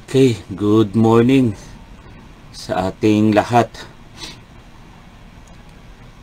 Okay, good morning sa ating lahat.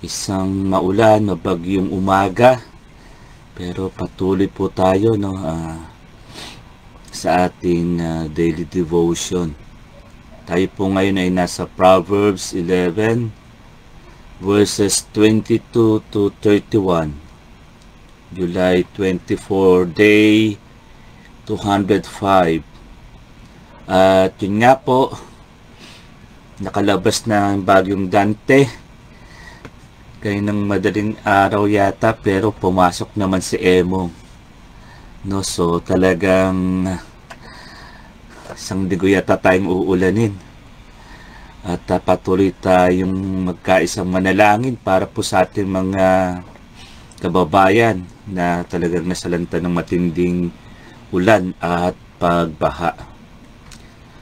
Isang maulan, mabagyong umaga, pero patuloy po tayo sa ating daily devotion. Tayo po ngayon ay nasa Proverbs 11 verses 22 to 31. July 24, day 205. At yun nga po, nakalabas na ang bagyong Dante. Kaya ng madaling araw yata, pero pumasok naman si Emong. No, so talagang isang linggo yata tayong uulanin. At patuloy tayong magkaisang manalangin para po sa ating mga kababayan na talagang nasalanta ng matinding ulan at pagbaha.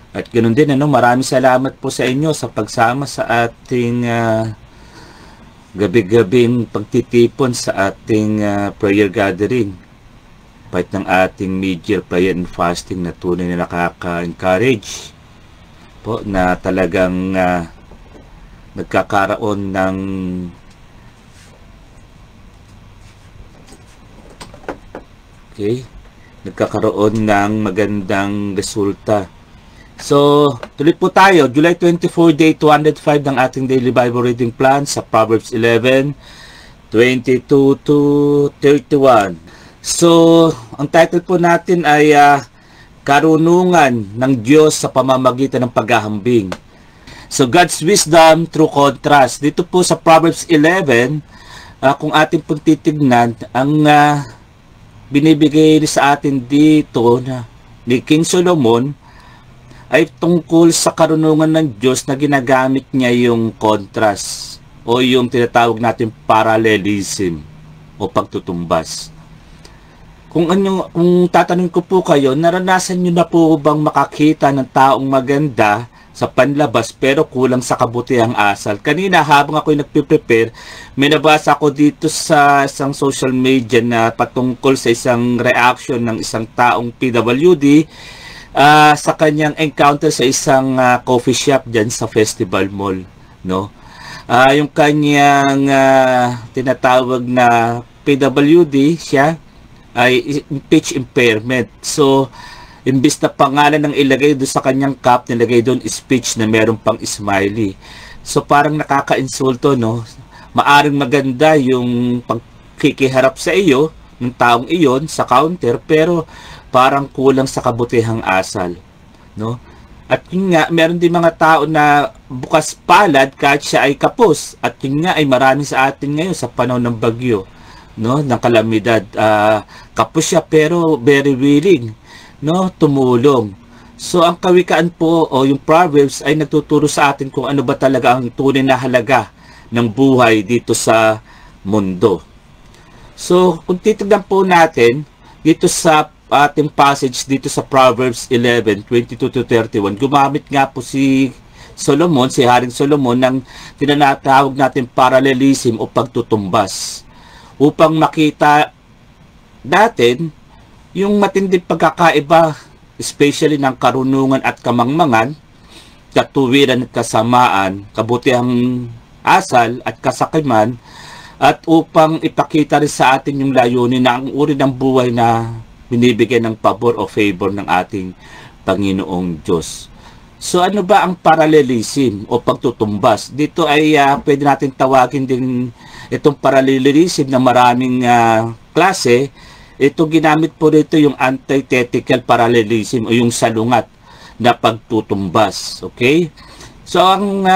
At ganoon din, maraming salamat po sa inyo sa pagsama sa ating gabi-gabing pagtitipon sa ating prayer gathering. Part ng ating mid-year prayer and fasting na tunay na nakaka-encourage po na talagang nagkakaroon ng magandang resulta. So, tuloy po tayo. July 24, day 205 ng ating daily Bible reading plan sa Proverbs 11, 22 to 31. So, ang title po natin ay Karunungan ng Diyos sa pamamagitan ng paghahambing. So, God's wisdom through contrast. Dito po sa Proverbs 11, kung ating pong titignan, ang binibigay sa atin dito ni King Solomon ay tungkol sa karunungan ng Diyos na ginagamit niya yung contrast o yung tinatawag natin parallelism o pagtutumbas. Kung tatanungin ko po kayo, naranasan niyo na po bang makakita ng taong maganda sa panlabas pero kulang sa kabutihang asal? Kanina habang ako'y nagpe-prepare, may nabasa ako dito sa isang social media na patungkol sa isang reaction ng isang taong PWD sa kanyang encounter sa isang coffee shop dyan sa Festival Mall, no? Yung kanyang tinatawag na PWD, siya ay speech impairment. So, imbis na pangalan ng ilagay doon sa kanyang cup, nilagay doon speech na meron pang smiley. So, parang nakaka-insulto, no? Maaring maganda yung pagkikiharap sa iyo ng taong iyon sa counter, pero parang kulang sa kabutihang asal, no? At yun nga, meron din mga tao na bukas palad kahit siya ay kapos. At yun nga ay marami sa atin ngayon sa panahon ng bagyo, no, ng kalamidad. Kapos siya pero very willing, no, tumulong. So ang kawikaan po o yung Proverbs ay nagtuturo sa atin kung ano ba talaga ang tunay na halaga ng buhay dito sa mundo. So kung titignan po natin dito sa ating passage dito sa Proverbs 11, 22 to 31, gumamit nga po si Solomon, si Haring Solomon, ng tinatawag natin parallelism o pagtutumbas upang makita natin yung matinding pagkakaiba, especially ng karunungan at kamangmangan, katuwiran at kasamaan, kabutihang asal at kasakiman, at upang ipakita rin sa atin yung layunin na ang uri ng buhay na binibigyan ng pabor o favor ng ating Panginoong Diyos. So ano ba ang parallelism o pagtutumbas? Dito ay pwede natin tawagin din itong parallelism na maraming klase. Ito ginamit po dito yung antithetical parallelism o yung salungat na pagtutumbas. Okay? So ang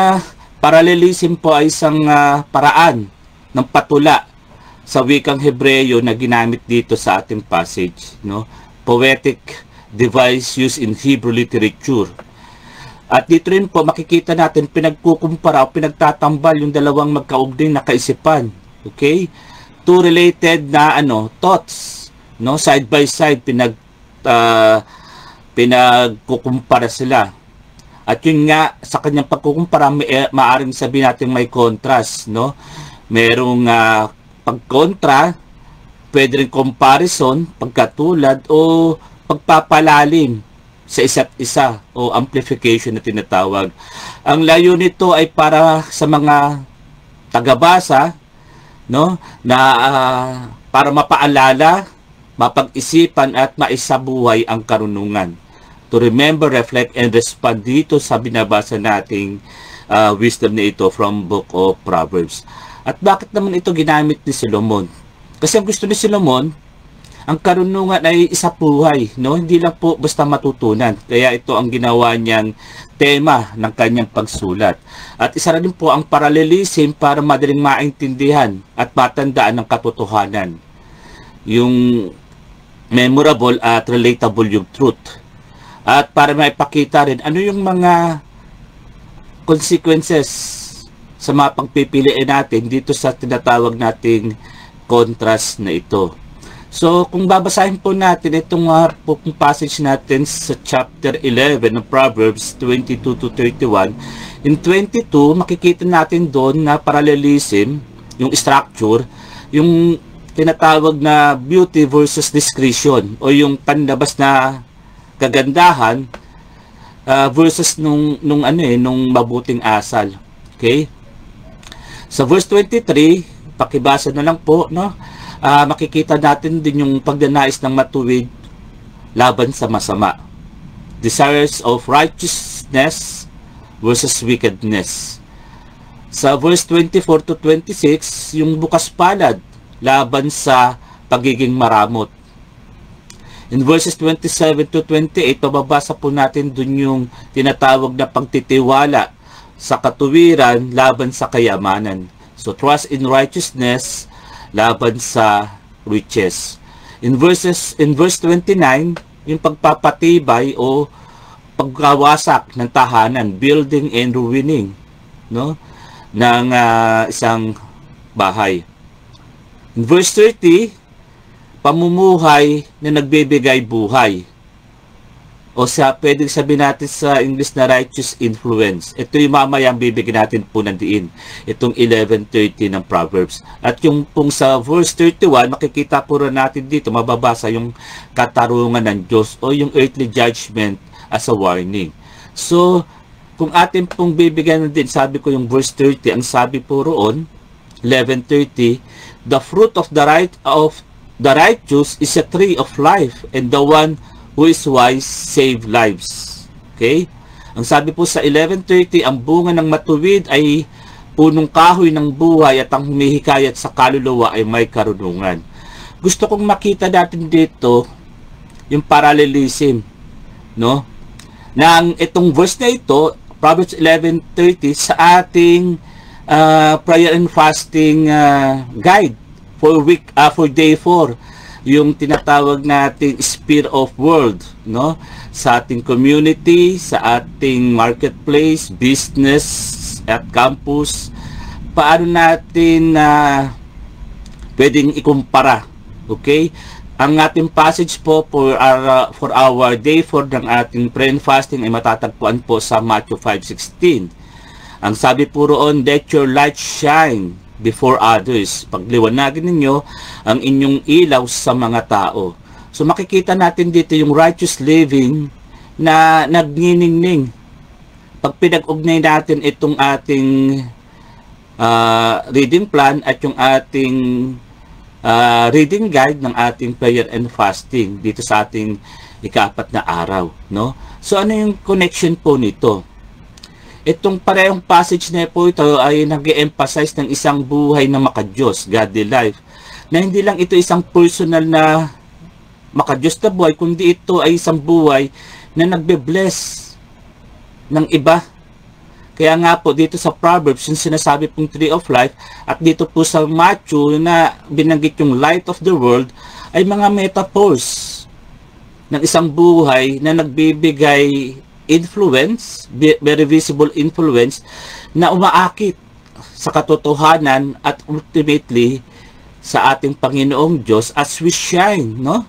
parallelism po ay isang paraan ng patula sa wikang Hebreyo na ginamit dito sa ating passage, no? Poetic device used in Hebrew literature. At dito rin po makikita natin pinagkukumpara o pinagtatambal yung dalawang magkaugnay na kaisipan. Okay? Two related na thoughts, no? Side by side pinagkukumpara sila. At yun nga, sa kanyang pagkukumpara, maaaring sabihin natin may contrast, no? Merong pagkontra, pwede rin comparison, pagkatulad, o pagpapalalim sa isa't isa o amplification na tinatawag. Ang layo nito ay para sa mga tagabasa, no, na para mapaalala, mapag-isipan at maisabuhay ang karunungan. To remember, reflect, and respond dito sa binabasa nating wisdom na ito from Book of Proverbs. At bakit naman ito ginamit ni Solomon? Kasi ang gusto ni Solomon, ang karunungan ay isabuhay, no? Hindi lang po basta matutunan. Kaya ito ang ginawa niyang tema ng kanyang pagsulat. At isa rin po ang parallelism para madaling maintindihan at matandaan ng katotohanan. Yung memorable at relatable yung truth. At para maipakita rin ano yung mga consequences sa mga pagpipiliin natin dito sa tinatawag nating contrast na ito. So, kung babasahin po natin itong passage natin sa chapter 11 ng Proverbs 22 to 31, in 22, makikita natin doon na parallelism, yung structure, yung tinatawag na beauty versus discretion, o yung panlabas na kagandahan versus nung mabuting asal. Okay? Sa verse 23, pakibasa na lang po, no? Makikita natin din yung pagdanais ng matuwid laban sa masama. Desires of righteousness versus wickedness. Sa verse 24 to 26, yung bukas palad laban sa pagiging maramot. In verses 27 to 28, mababasa po natin dun yung tinatawag na pagtitiwala sa katuwiran laban sa kayamanan. So, trust in righteousness laban sa riches. In verse 29, yung pagpapatibay o pagkawasak ng tahanan, building and ruining, no, ng isang bahay. In verse 30, pamumuhay na nagbibigay buhay. O pwedeng sabihin natin sa English na righteous influence. Ito yung mamayang bibigyan natin po nandiin. Itong 11:30 ng Proverbs. At yung pong sa verse 31, makikita po rin natin dito, mababasa yung katarungan ng Diyos o yung earthly judgment as a warning. So, kung atin pong bibigyan din, sabi ko yung verse 30, ang sabi po roon, 11:30, the fruit of the righteous is a tree of life, and the one who is wise save lives. Okay? Ang sabi po sa 11:30, ang bunga ng matuwid ay punong kahoy ng buhay at ang humihikayat sa kaluluwa ay may karunungan. Gusto kong makita natin dito yung parallelism, no? Nang itong verse na ito, Proverbs 11:30, sa ating prayer and fasting guide for day 4. Yung tinatawag natin sphere of world, no, sa ating community, sa ating marketplace, business at campus, paano natin pwedeng ikumpara. Okay, ang ating passage po for our day 4 ng ating prayer and fasting ay matatagpuan po sa Matthew 5:16. Ang sabi po roon, let your light shine before others. Pagliwanagin ninyo ang inyong ilaw sa mga tao. So makikita natin dito yung righteous living na nagniningning. Pag pinag-ugnay natin itong ating reading plan at yung ating reading guide ng ating prayer and fasting dito sa ating ika-4 na araw, no? So ano yung connection po nito? Itong parehong passage na po ito ay nag-emphasize ng isang buhay na makadiyos, godly life, na hindi lang ito isang personal na makadiyos na buhay, kundi ito ay isang buhay na nagbe-bless ng iba. Kaya nga po dito sa Proverbs, yung sinasabi pong tree of life, at dito po sa Matthew na binanggit yung light of the world, ay mga metaphors ng isang buhay na nagbibigay influence, very visible influence, na umaakit sa katotohanan at ultimately sa ating Panginoong Diyos as we shine, no,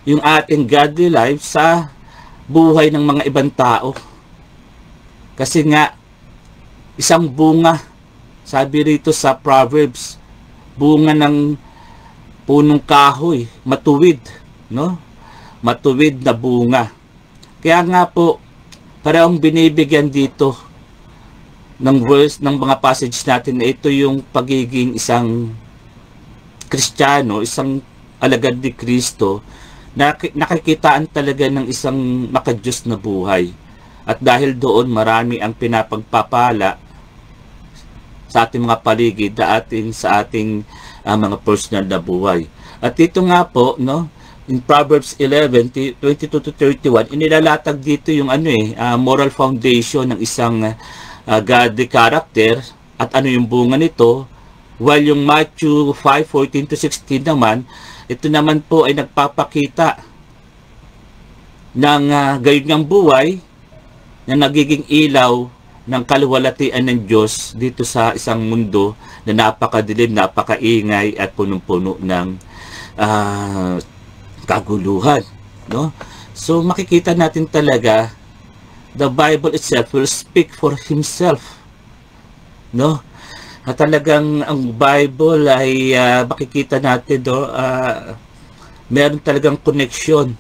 yung ating godly life sa buhay ng mga ibang tao. Kasi nga, isang bunga, sabi rito sa Proverbs, bunga ng punong kahoy, matuwid, no, matuwid na bunga. Kaya nga po, parang binibigyan dito ng verse, ng mga passage natin na ito yung pagiging isang Kristiyano, isang alagad ni Kristo, na nakikitaan talaga ng isang makadiyos na buhay. At dahil doon, marami ang pinapagpapala sa ating mga paligid sa ating mga personal na buhay. At dito nga po, no, in Proverbs 11, 22 to 31, inilalatag dito yung moral foundation ng isang godly character. At ano yung bunga nito? While yung Matthew 5:14 to 16 naman, ito naman po ay nagpapakita ng gayon ngang buhay na nagiging ilaw ng kaluwalhatian ng Diyos dito sa isang mundo na napakadilim, napakaingay at punong-puno ng kaguluhan, no? So makikita natin talaga the Bible itself will speak for himself, no? At talagang ang Bible ay makikita natin meron talagang koneksyon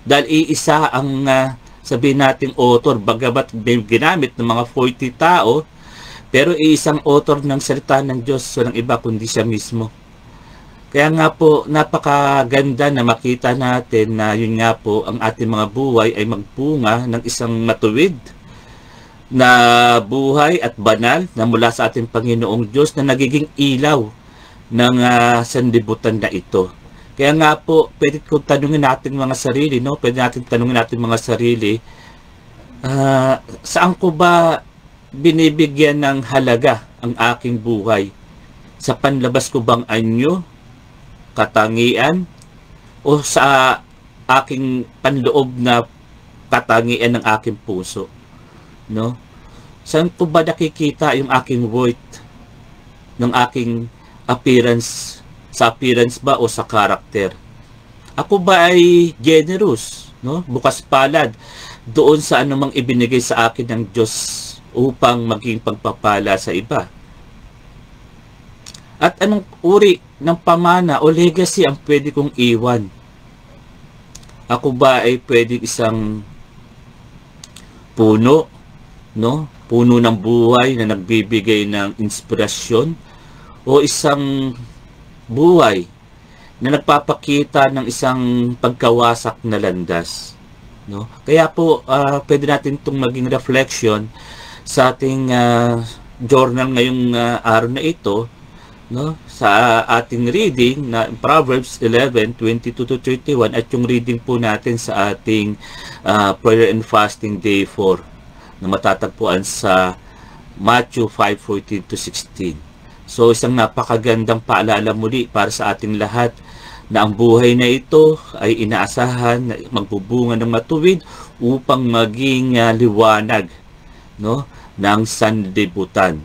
dahil iisa ang sabihin nating author, bagamat ginamit ng mga 40 tao, pero iisang author ng salita ng Diyos, walang iba kundi siya mismo. Kaya nga po, napakaganda na makita natin na yun nga po, ang ating mga buhay ay magbunga ng isang matuwid na buhay at banal na mula sa ating Panginoong Diyos na nagiging ilaw ng sanlibutan na ito. Kaya nga po, pwede kong tanungin natin mga sarili, no? Pwede natin tanungin natin mga sarili, saan ko ba binibigyan ng halaga ang aking buhay? Sa panlabas ko bang anyo, katangian, o sa aking panloob na katangian ng aking puso, no? Saan ko ba nakikita yung aking worth ng aking appearance, sa appearance ba o sa character? Ako ba ay generous, no? Bukas palad doon sa anumang ibinigay sa akin ng Diyos upang maging pagpapala sa iba? At anong uri ng pamana o legacy ang pwede kong iwan? Ako ba ay pwede isang puno, no? Puno ng buhay na nagbibigay ng inspirasyon, o isang buhay na nagpapakita ng isang pagkawasak na landas, no? Kaya po pwede natin itong maging reflection sa ating journal ngayong araw na ito, no? Sa ating reading na Proverbs 11:22 to 31 at yung reading po natin sa ating prayer and fasting day 4 na matatagpuan sa Matthew 5:14 to 16. So isang napakagandang paalala muli para sa ating lahat na ang buhay na ito ay inaasahan na magbubunga ng matuwid upang maging liwanag, no, ng sanlibutan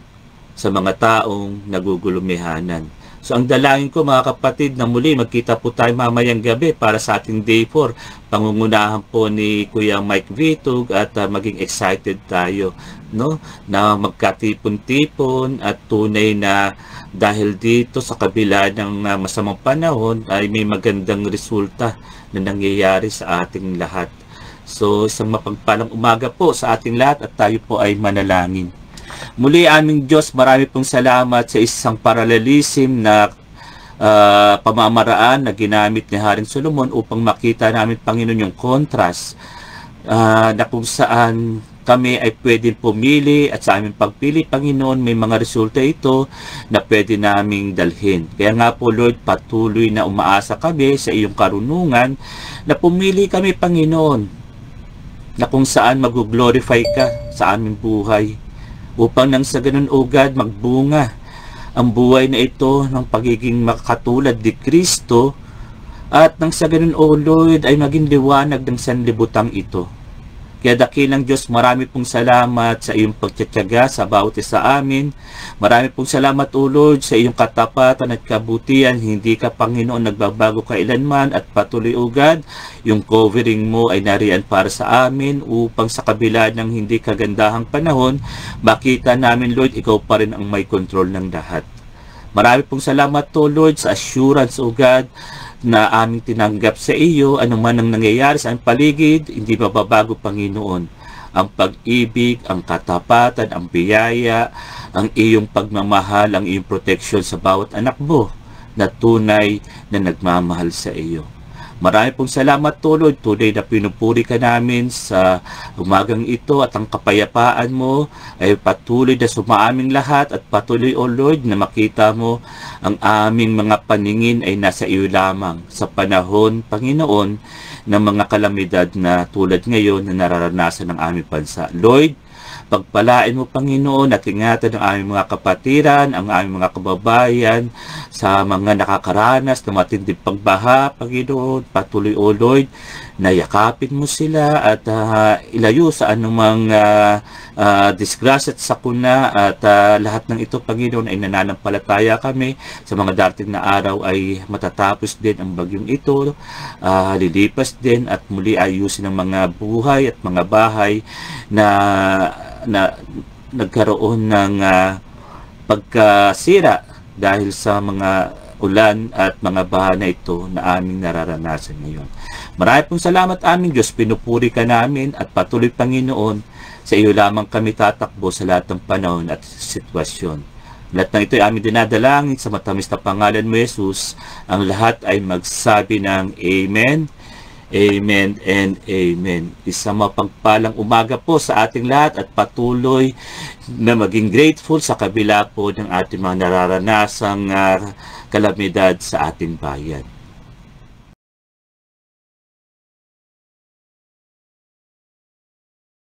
sa mga taong nagugulumihanan. So ang dalangin ko mga kapatid na muli magkita po tayo mamayang gabi para sa ating day 4. Pangungunahan po ni Kuya Mike Vitug at maging excited tayo, no, na magkatipon-tipon at tunay na dahil dito sa kabila ng masamang panahon ay may magandang resulta na nangyayari sa ating lahat. So isang mapagpalang umaga po sa ating lahat at tayo po ay manalangin. Muli aming Diyos, marami pong salamat sa isang paralelism na pamamaraan na ginamit ni Haring Solomon upang makita namin, Panginoon, yung contrast na kung saan kami ay pwedeng pumili at sa aming pagpili, Panginoon, may mga resulta ito na pwede naming dalhin. Kaya nga po, Lord, patuloy na umaasa kami sa iyong karunungan na pumili kami, Panginoon, na kung saan mag-glorify ka sa aming buhay, upang nang sa ganun, O God, magbunga ang buhay na ito ng pagiging makatulad ni Kristo, at nang sa ganun, O Lord, ay maging liwanag ng sanlibutang ito. Kaya dakilang Diyos, marami pong salamat sa iyong pagtitiyaga sa bawat isa amin. Marami pong salamat, O Lord, sa iyong katapatan at kabutihan. Hindi ka, Panginoon, nagbabago kailanman, at patuloy, O God, yung covering mo ay nariyan para sa amin upang sa kabila ng hindi kagandahang panahon, makita namin, Lord, ikaw pa rin ang may control ng lahat. Marami pong salamat, O Lord, sa assurance, O God, na aming tinanggap sa iyo, anuman ang nangyayari sa aming paligid, hindi mababago, Panginoon. Ang pag-ibig, ang katapatan, ang biyaya, ang iyong pagmamahal, ang iyong proteksyon sa bawat anak mo na tunay na nagmamahal sa iyo. Marami pong salamat, Lord. Tunay na pinupuri ka namin sa umagang ito at ang kapayapaan mo ay patuloy na sumaaming lahat at patuloy, O Lord, na makita mo ang aming mga paningin ay nasa iyo lamang sa panahon, Panginoon, ng mga kalamidad na tulad ngayon na nararanasan ng aming bansa. Lord, pagpalain mo, Panginoon, at ingatan ang aming mga kapatiran, ang aming mga kababayan sa mga nakakaranas ng matinding pagbaha, Panginoon. Patuloy, O Lord, na yakapin mo sila at ilayo sa anumang disgrasya at sakuna at lahat ng ito, Panginoon, ay nananampalataya kami sa mga darating na araw ay matatapos din ang bagyong ito, lilipas din at muli ayusin ang mga buhay at mga bahay na nagkaroon ng pagkasira dahil sa mga ulan at mga baha na ito na aming nararanasan ngayon. Marami pong salamat, aming Diyos. Pinupuri ka namin at patuloy, Panginoon, sa iyo lamang kami tatakbo sa lahat ng panahon at sitwasyon. Lahat ng ito ay aming dinadalangin sa matamis na pangalan mo, Jesus. Ang lahat ay magsabi ng Amen, Amen, and Amen. Isang mapagpalang umaga po sa ating lahat at patuloy na maging grateful sa kabila po ng ating mga nararanasang kalamidad sa ating bayan.